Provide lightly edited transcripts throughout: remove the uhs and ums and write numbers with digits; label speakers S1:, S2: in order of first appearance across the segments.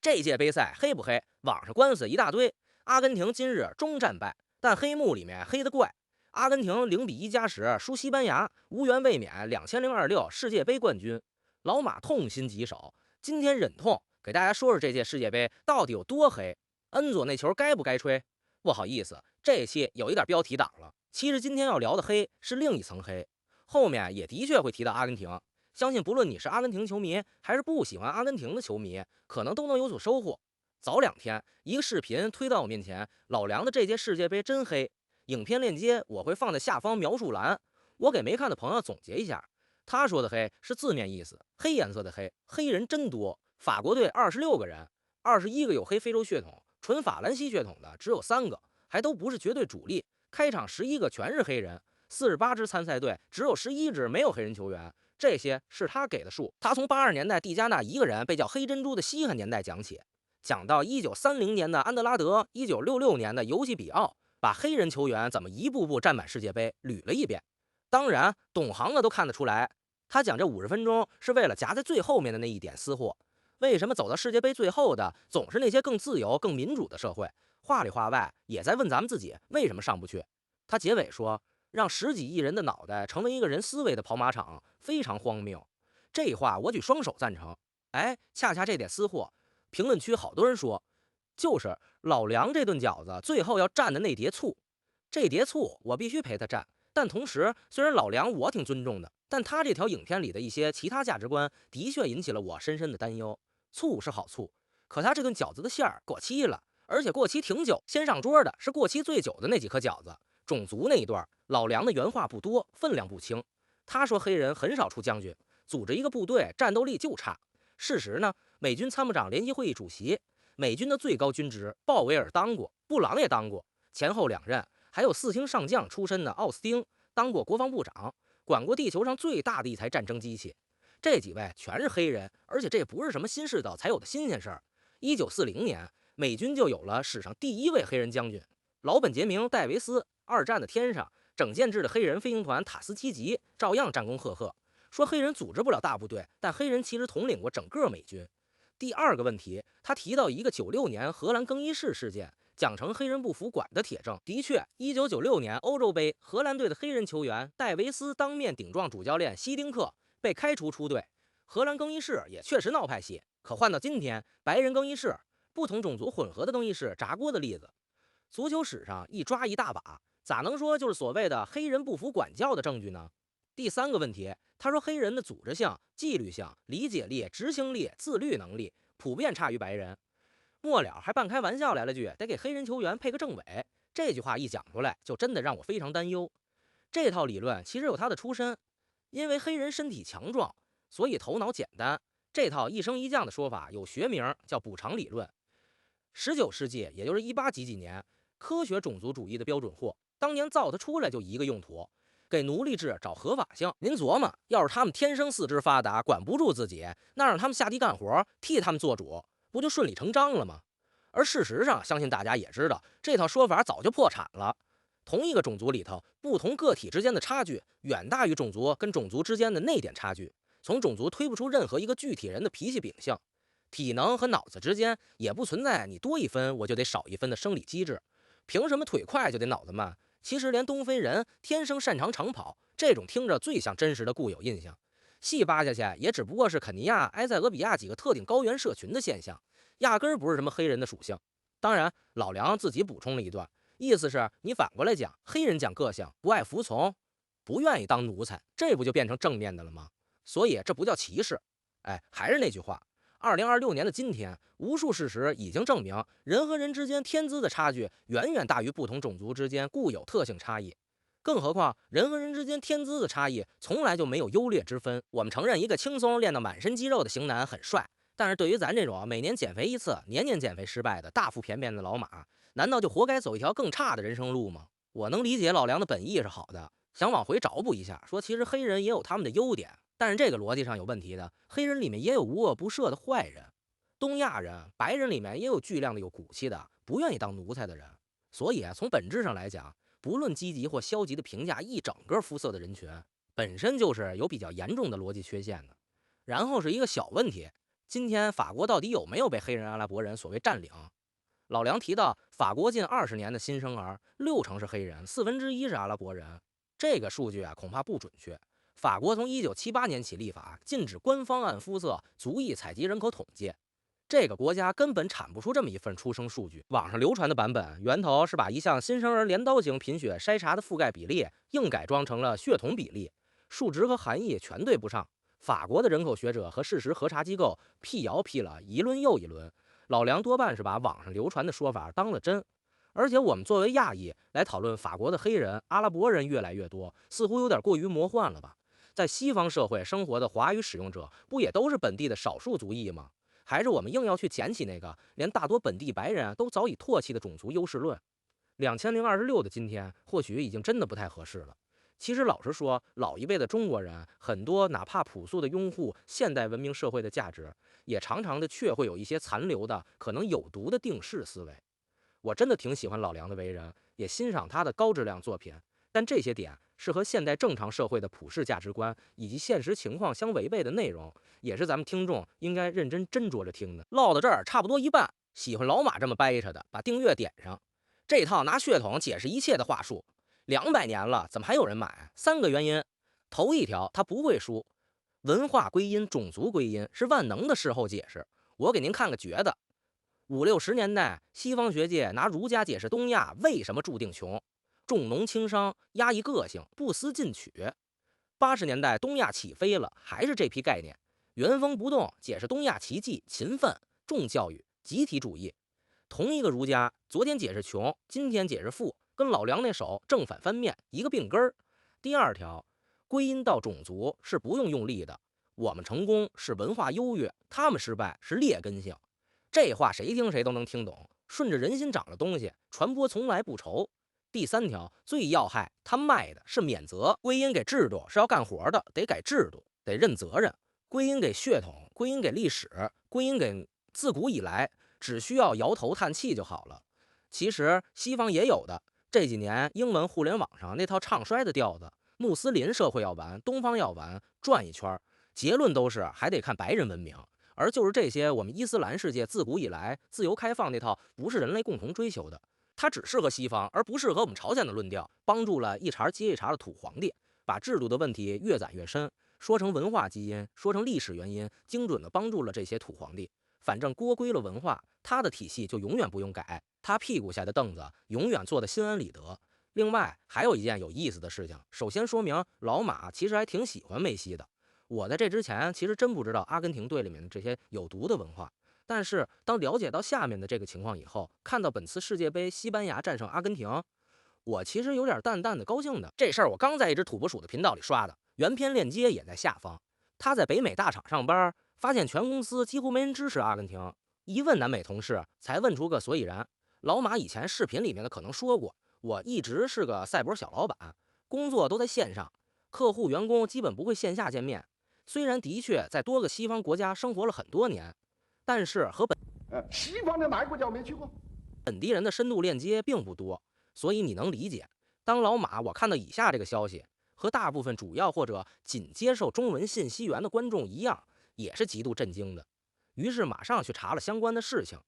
S1: 這屆杯賽黑不黑？網上官司一大堆。阿根廷今日終戰敗，但黑幕裡面黑得怪。阿根廷0-1加时輸西班牙，無缘衛冕2026世界杯冠軍。老馬痛心疾首，今天忍痛給大家說說這屆世界杯到底有多黑。恩佐那球該不該吹？不好意思，這期有一點標題黨了。其實今天要聊的黑是另一層黑，後面也的確會提到阿根廷。相信不論你是阿根廷球迷，還是不喜歡阿根廷的球迷，可能都能有所收穫。早2天，一個視頻推到我面前，老梁的這屆世界杯真黑。影片鏈接我會放在下方描述欄。我給沒看的朋友總結一下，他說的黑是字面意思，黑顏色的黑，黑人真多。法國隊26個人，21個有黑非洲血統，純法蘭西血統的只有3個，還都不是絕对主力。開場11個全是黑人，48支參賽隊只有11支沒有黑人球員。這些是他給的數。他從80年代蒂加納一個人被叫黑珍珠的稀罕年代講起，講到1930年的安德拉德，1966年的尤西比奧，把黑人球員怎麼一步步占滿世界杯捋了一遍。當然，懂行的都看得出來，他講這50分鐘是為了夾在最後面的那一點私貨。為什麼走到世界杯最後的總是那些更自由、更民主的社會？話裡話外也在問咱們自己為什麼上不去。他結尾說，讓10幾億人的腦袋成為一個人思維的跑馬場，非常荒謬。這話我舉雙手贊成。恰恰這點私貨，評論區好多人說，就是老梁這頓餃子最後要蘸的那碟醋。這碟醋我必須陪他蘸，但同時雖然老梁我挺尊重的，但他這條影片裡的一些其他價值觀的確引起了我深深的擔憂。醋是好醋，可他這頓餃子的餡兒過期了，而且過期挺久。先上桌的是過期最久的那幾顆餃子。種族那一段，老梁的原話不多，分量不輕。他說黑人很少出将軍，組織一個部隊戰鬥力就差。事實呢，美軍參谋長聯席會議主席，美軍的最高軍職鮑威爾當過，布朗也当过，前後2任，還有4星上将出身的奧斯汀當過國防部長，管過地球上最大的一台戰爭機器。這幾位全是黑人，而且這不是什麼新世道才有的新鮮事兒。1940年，美軍就有了史上第1位黑人將軍，老本傑明·戴維斯。2戰的天上，整建制的黑人飞行团塔斯基级照樣戰功赫赫。說黑人組織不了大部隊，但黑人其實統領過整個美軍。第2個問題，他提到一個96年荷蘭更衣室事件，講成黑人不服管的鐵證。的確，1996年歐洲杯，荷蘭隊的黑人球員戴維斯當面頂撞主教練希丁克，被開除出隊。荷蘭更衣室也確實鬧派系。可換到今天，白人更衣室、不同種族混合的更衣室炸鍋的例子，足球史上一抓一大把。咋能說就是所謂的黑人不服管教的證據呢？第3個問題，他說黑人的組織性、紀律性、理解力、執行力、自律能力普遍差于白人。末了還半開玩笑來了句，得給黑人球員配個政委。這句話一講出來，就真的讓我非常擔憂。這套理論其實有它的出身，因為黑人身體強壯，所以頭腦簡單。這套一升一降的說法有學名叫補償理論。19世紀，也就是18幾年，科學種族主義的標準貨。當年造它出來就一個用途，給奴隸制找合法性。您琢磨，要是他們天生4肢發達，管不住自己，那讓他們下地幹活，替他們做主，不就順理成章了嗎？而事實上，相信大家也知道，這套說法早就破產了。同一個種族裡頭，不同個體之間的差距遠大於種族跟種族之間的那點差距。從種族推不出任何一個具体人的脾氣秉性，體能和腦子之間也不存在你多1分我就得少1分的生理机制。憑什麼腿快就得腦子慢？其實連東非人天生擅長長跑，這種聽着最像真實的固有印象。細扒下去，也只不過是肯尼亞、埃塞俄比亞幾個特定高原社群的現象，壓根兒不是什麼黑人的屬性。當然，老梁自己補充了一段，意思是你反過來講，黑人講個性，不愛服從，不願意當奴才，這不就變成正面的了嗎？所以這不叫歧視。還是那句話。2026年的今天，無數事實已經證明，人和人之間天資的差距遠遠大於不同種族之間固有特性差異。更何況，人和人之間天資的差異從來就沒有優劣之分。我們承認一個輕鬆練到滿身肌肉的型男很帥，但是對於咱這種每年減肥1次、年年減肥失敗的大腹便便的老馬，難道就活該走一條更差的人生路嗎？我能理解老梁的本意是好的，想往回找補一下，說其實黑人也有他們的優點。但是這個邏輯上有問題的，黑人裡面也有無惡不赦的壞人，東亞人、白人裡面也有巨量的有骨氣的，不願意當奴才的人。所以從本質上來講，不論積極或消極的評價一整個膚色的人群，本身就是有比較嚴重的邏輯缺陷的。然後是一個小問題，今天法國到底有沒有被黑人阿拉伯人所谓占領？老梁提到，法國近20年的新生兒60%是黑人，1/4是阿拉伯人。这个数据恐怕不準確。法國從1978年起立法，禁止官方按膚色、族裔採集人口統計。這個國家根本產不出這麼一份出生數據。網上流傳的版本，源頭是把一項新生兒鐮刀型貧血篩查的覆蓋比例硬改裝成了血統比例，數值和含義全對不上。法國的人口學者和事實核查機構闢謠闢了一輪又一輪，老梁多半是把網上流傳的說法當了真。而且我們作為亞裔來討論法國的黑人、阿拉伯人越來越多，似乎有點過於魔幻了吧？在西方社會生活的華語使用者，不也都是本地的少數族裔嗎？還是我們硬要去撿起那個連大多本地白人都早已唾棄的種族優勢論？2026的今天，或許已經真的不太合適了。其實老實說，老一輩的中國人很多，哪怕樸素的擁護現代文明社會的價值，也常常的卻會有一些殘留的可能有毒的定式思維。我真的挺喜歡老梁的為人，也欣賞他的高質量作品，但這些點是和現代正常社會的普世價值觀以及現實情況相違背的內容，也是咱們聽眾應該認真斟酌着聽的。嘮到這兒差不多一半，喜歡老馬這麼掰扯的，把訂閱點上。這套拿血統解釋一切的話術，200年了，怎麼還有人買？3個原因。頭一條，他不會輸，文化歸因、種族歸因是萬能的事後解釋。我給您看個絕的：50、60年代，西方學界拿儒家解釋東亞為什麼注定窮，重農輕商，壓抑個性，不思進取。80年代，東亞起飛了，還是這批概念，原封不動解釋東亞奇蹟、勤奮、重教育、集體主義。同一個儒家，昨天解釋窮，今天解釋富，跟老梁那手正反翻面，一個病根兒。第二條，歸因到種族是不用力的，我們成功是文化優越，他們失敗是劣根性。這話誰聽誰都能聽懂，順着人心長的東西傳播從來不愁。第三條，最要害，他賣的是免責，歸因給制度是要幹活的，得改制度，得認責任。歸因給血統，歸因給歷史，歸因給自古以來，只需要搖頭嘆氣就好了。其實西方也有的，這幾年英文互聯網上那套唱衰的調子，穆斯林社會要完，東方要完，轉一圈，結論都是還得看白人文明。而就是這些我們伊斯蘭世界自古以來自由開放那套不是人類共同追求的，它只適合西方，而不適合我們朝鮮的論調，幫助了一茬接一茬的土皇帝，把制度的問題越攢越深，說成文化基因，說成歷史原因，精準的幫助了這些土皇帝。反正鍋歸了文化，他的體系就永遠不用改，他屁股下的凳子永遠坐得心安理得。另外還有一件有意思的事情，首先說明老馬其實還挺喜歡梅西的。我在這之前其實真不知道阿根廷隊裡面的這些有毒的文化，但是當了解到下面的這個情況以後，看到本次世界杯西班牙戰勝阿根廷，我其實有點淡淡的高興的。這事兒我剛在一隻土撥鼠的頻道裡刷的，原片鏈接也在下方。他在北美大廠上班，發現全公司幾乎沒人支持阿根廷，一問南美同事才問出個所以然。老馬以前視頻裡面的可能說過，我一直是個賽博小老闆，工作都在線上，客戶員工基本不會線下見面。雖然的確在多個西方國家生活了很多年，但是和
S2: 西方的哪個國家我沒去過，
S1: 本地人的深度鏈接並不多，所以你能理解。當老馬我看到以下這個消息，和大部分主要或者僅接受中文信息源的觀眾一樣，也是極度震驚的。於是馬上去查了相關的事情。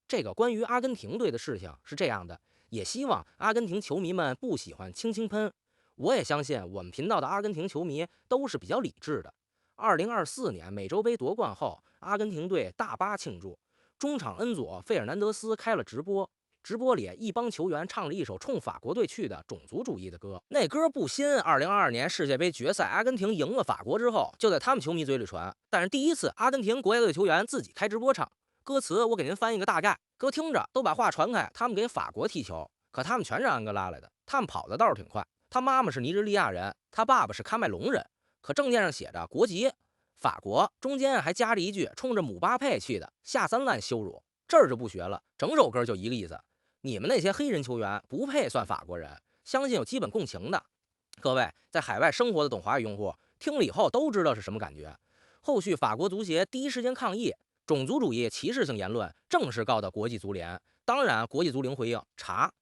S1: 這個關於阿根廷隊的事情是這樣的，也希望阿根廷球迷們不喜歡輕輕噴。我也相信我們頻道的阿根廷球迷都是比較理智的。2024年美洲杯奪冠後，阿根廷隊大巴慶祝，中場恩佐·費爾南德斯開了直播，直播裡一幫球員唱了一首衝法國隊去的種族主義的歌。那歌不新，2022年世界杯決賽阿根廷贏了法國之後，就在他們球迷嘴裡傳。但是第一次阿根廷國家隊球員自己開直播唱，歌詞我給您翻譯個大概，哥聽着都把話傳開。他們給法國踢球，可他們全是安哥拉來的，他們跑的倒是挺快。他媽媽是尼日利亞人，他爸爸是喀麥隆人。可證件上寫着國籍法國，中間還加着一句衝着姆巴佩去的，下三濫羞辱。這兒就不學了，整首歌就一個意思，你們那些黑人球員不配算法國人，相信有基本共情的各位在海外生活的懂華語用戶聽了以後都知道是什麼感覺。後續法國足協第一時間抗議種族主義歧視性言論，正式告到國際足聯。當然國際足聯回應查。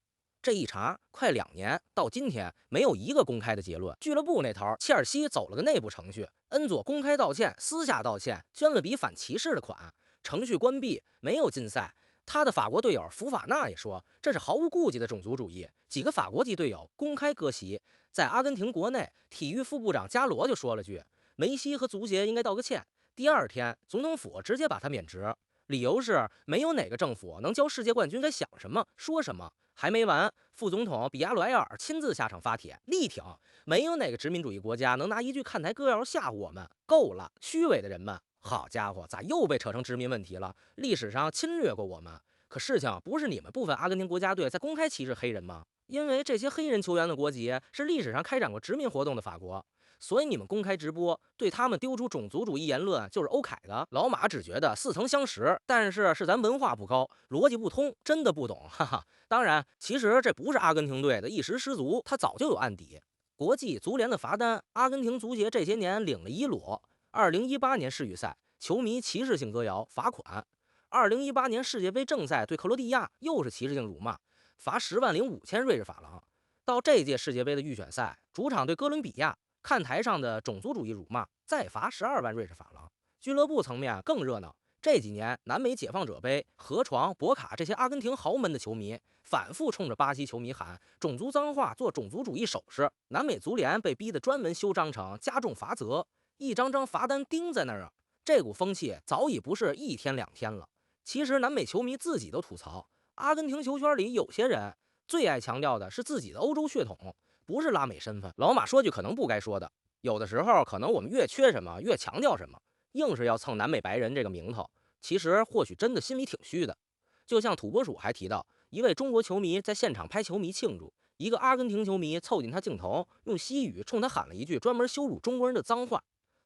S1: 這一查，快2年，到今天没有一個公開的結論。俱樂部那頭，切爾西走了個內部程序，恩佐公開道歉，私下道歉，捐了筆反歧視的款，程序關閉，沒有禁賽。他的法國隊友福法納也說，這是毫無顧忌的種族主義。幾個法國籍隊友公開割席。在阿根廷國內，體育副部長加羅就說了句：“梅西和足協應該道個歉。”第二天，總統府直接把他免職，理由是沒有哪個政府能教世界冠軍該想什麼說什麼。還沒完，副總統比亞羅埃爾親自下場發帖力挺，沒有哪個殖民主義國家能拿一句看台歌謠嚇唬我們。夠了，虛偽的人們！好家伙，咋又被扯成殖民問題了？歷史上侵略過我們，可事情不是你們部分阿根廷國家隊在公開歧视黑人嗎？因為這些黑人球员的國籍是歷史上開展過殖民活動的法國，所以你們公開直播对他們丟出種族主義言論就是歐凱的。老馬只覺得似曾相識，但是咱文化不高，邏輯不通，真的不懂，哈哈。当然，其實這不是阿根廷隊的一時失足，他早就有案底。國際足聯的罰單，阿根廷足協這些年領了一摞。2018年世預賽，球迷歧視性歌謠，罰款；2018年世界杯正賽對克羅地亞，又是歧視性辱罵，罰10.5萬瑞士法郎。到這屆世界杯的預選賽，主场對哥倫比亞，看台上的種族主義辱罵，再罰12萬瑞士法郎。俱樂部層面更熱鬧，這幾年南美解放者杯、河床、博卡這些阿根廷豪門的球迷，反覆衝着巴西球迷喊種族髒話，做種族主義手勢。南美足聯被逼得專門修章程，加重罰則。一張張罰單釘在那兒啊！這股風氣早已不是1天2天了。其實南美球迷自己都吐槽，阿根廷球圈裡有些人最愛強調的是自己的歐洲血統，不是拉美身份。老馬說句可能不該說的，有的時候可能我們越缺什麼越強調什麼，硬是要蹭南美白人這個名頭，其實或許真的心裡挺虛的。就像土撥鼠還提到，一位中國球迷在現場拍球迷慶祝，一個阿根廷球迷湊近他鏡頭，用西語衝他喊了一句專門羞辱中國人的髒話。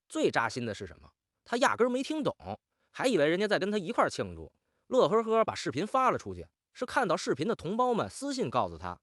S1: 最扎心的是什麼？他壓根沒聽懂，還以為人家在跟他一塊慶祝，樂呵呵把視頻發了出去。是看到視頻的同胞們私信告訴他：“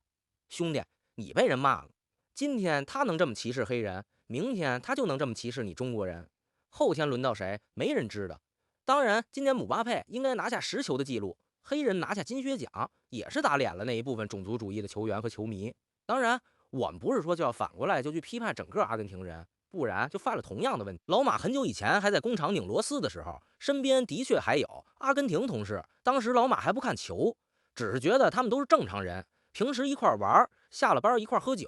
S1: 兄弟，你被人罵了。今天他能這麼歧視黑人，明天他就能這麼歧視你中國人，後天輪到誰，沒人知道。當然，今年姆巴佩應該拿下10球的記錄，黑人拿下金靴獎，也是打臉了那一部分種族主義的球員和球迷。當然，我們不是說就要反過來就去批判整個阿根廷人。”不然就犯了同樣的問題。老馬很久以前還在工廠擰螺絲的時候，身邊的確還有阿根廷同事。當時老馬還不看球，只是覺得他們都是正常人，平時一塊玩，下了班一塊喝酒。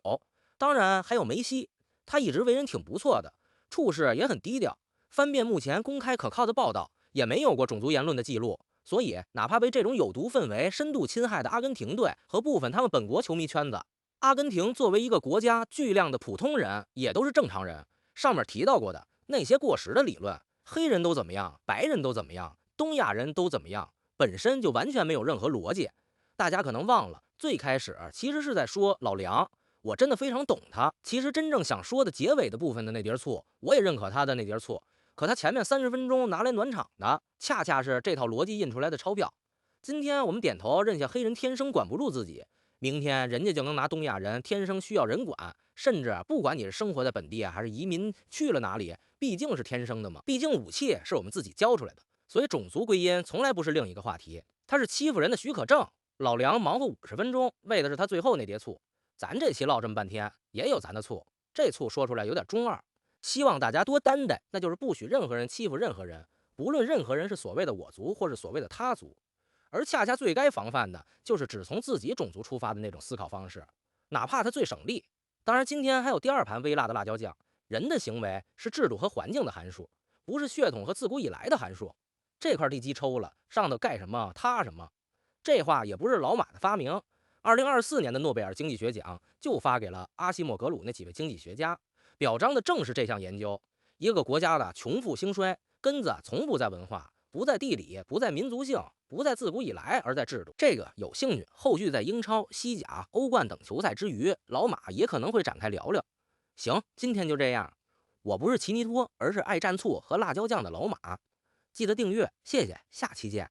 S1: 當然還有梅西，他一直為人挺不錯的，處事也很低調。翻遍目前公開可靠的報道，也沒有過種族言論的記錄。所以哪怕被這種有毒氛圍深度侵害的阿根廷隊和部分他們本國球迷圈子，阿根廷作為一個國家巨量的普通人也都是正常人。上面提到過的那些过时的理論，黑人都怎麼樣，白人都怎麼樣，東亞人都怎麼樣，本身就完全沒有任何邏輯。大家可能忘了，最開始其實是在說老梁，我真的非常懂他。其實真正想說的結尾的部分的那碟醋，我也認可他的那碟醋，可他前面30分鐘拿來暖場的，恰恰是這套邏輯印出來的鈔票。今天我們點頭認下黑人天生管不住自己，明天人家就能拿東亞人天生需要人管。甚至不管你是生活在本地还是移民去了哪裡，畢竟是天生的嘛。畢竟武器是我們自己教出来的，所以種族歸因從來不是另一個話題，它是欺負人的許可證。老梁忙活50分鐘，為的是他最後那碟醋。咱這期唠這麼半天，也有咱的醋，這醋說出來有點中二。希望大家多擔待，那就是不許任何人欺負任何人，不論任何人是所謂的我族或是所謂的他族。而恰恰最該防範的就是只從自己種族出發的那種思考方式，哪怕它最省力。當然，今天還有第2盤微辣的辣椒醬。人的行為是制度和環境的函数，不是血統和自古以來的函数。這塊地基抽了，上頭蓋什麼塌什麼。這話也不是老馬的發明。2024年的諾貝爾經濟學獎就發給了阿西莫格魯那幾位經濟學家，表彰的正是這項研究。一個國家的窮富興衰，根子從不在文化，不在地理，不在民族性，不在自古以來，而在制度。這個有興趣，後續在英超、西甲、歐冠等球赛之餘，老馬也可能會展開聊聊。行，今天就這樣。我不是奇尼托，而是愛蘸醋和辣椒醬的老馬。記得訂閱，謝謝，下期見。